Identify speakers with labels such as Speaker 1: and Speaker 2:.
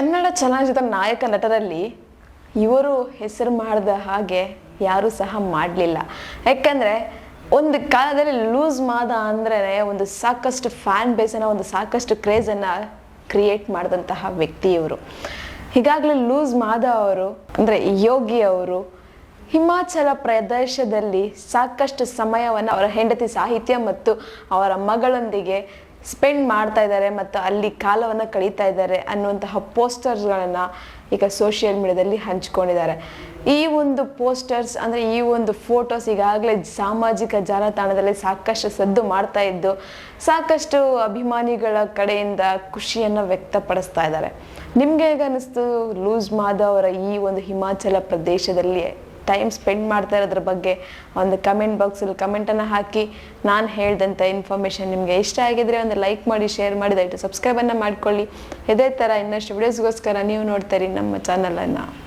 Speaker 1: ಕನ್ನಡ ಚಲನಚಿತ್ರ ನಾಯಕ ನಟರಲ್ಲಿ ಇವರು ಹೆಸರು ಮಾಡಿದ ಹಾಗೆ ಯಾರೂ ಸಹ ಮಾಡಲಿಲ್ಲ. ಯಾಕಂದರೆ ಒಂದು ಕಾಲದಲ್ಲಿ ಲೂಸ್ ಮಾದ ಅಂದರೆ ಒಂದು ಸಾಕಷ್ಟು ಫ್ಯಾನ್ ಬೇಸನ್ನು, ಒಂದು ಸಾಕಷ್ಟು ಕ್ರೇಜನ್ನು ಕ್ರಿಯೇಟ್ ಮಾಡಿದಂತಹ ವ್ಯಕ್ತಿ ಇವರು. ಈಗಾಗಲೇ ಲೂಸ್ ಮಾದ ಅವರು ಅಂದರೆ ಯೋಗಿ ಅವರು ಹಿಮಾಚಲ ಪ್ರದೇಶದಲ್ಲಿ ಸಾಕಷ್ಟು ಸಮಯವನ್ನು ಅವರ ಹೆಂಡತಿ ಸಾಹಿತ್ಯ ಮತ್ತು ಅವರ ಮಗಳೊಂದಿಗೆ ಸ್ಪೆಂಡ್ ಮಾಡ್ತಾ ಇದ್ದಾರೆ ಮತ್ತು ಅಲ್ಲಿ ಕಾಲವನ್ನು ಕಳೀತಾ ಇದ್ದಾರೆ ಅನ್ನುವಂತಹ ಪೋಸ್ಟರ್ಸ್ಗಳನ್ನು ಈಗ ಸೋಷಿಯಲ್ ಮೀಡಿಯಾದಲ್ಲಿ ಹಂಚ್ಕೊಂಡಿದ್ದಾರೆ. ಈ ಒಂದು ಪೋಸ್ಟರ್ಸ್ ಅಂದರೆ ಈ ಒಂದು ಫೋಟೋಸ್ ಈಗಾಗಲೇ ಸಾಮಾಜಿಕ ಜಾಲತಾಣದಲ್ಲಿ ಸಾಕಷ್ಟು ಸದ್ದು ಮಾಡ್ತಾ ಇದ್ದು ಸಾಕಷ್ಟು ಅಭಿಮಾನಿಗಳ ಕಡೆಯಿಂದ ಖುಷಿಯನ್ನು ವ್ಯಕ್ತಪಡಿಸ್ತಾ ಇದ್ದಾರೆ. ನಿಮಗೆ ಹೇಗೆ ಅನ್ನಿಸ್ತು ಲೂಸ್ ಮಾದ ಅವರ ಈ ಒಂದು ಹಿಮಾಚಲ ಪ್ರದೇಶದಲ್ಲಿ ಟೈಮ್ ಸ್ಪೆಂಡ್ ಮಾಡ್ತಾ ಇರೋದ್ರ ಬಗ್ಗೆ? ಒಂದು ಕಮೆಂಟ್ ಬಾಕ್ಸಲ್ಲಿ ಕಮೆಂಟನ್ನು ಹಾಕಿ. ನಾನು ಹೇಳಿದಂಥ ಇನ್ಫಾರ್ಮೇಷನ್ ನಿಮಗೆ ಇಷ್ಟ ಆಗಿದ್ರೆ ಒಂದು ಲೈಕ್ ಮಾಡಿ, ಶೇರ್ ಮಾಡಿ, ದಯವಿಟ್ಟು ಸಬ್ಸ್ಕ್ರೈಬನ್ನು ಮಾಡ್ಕೊಳ್ಳಿ. ಇದೇ ಥರ ಇನ್ನಷ್ಟು ವಿಡಿಯೋಸ್ಗೋಸ್ಕರ ನೀವು ನೋಡ್ತೀರಿ ನಮ್ಮ ಚಾನಲನ್ನು.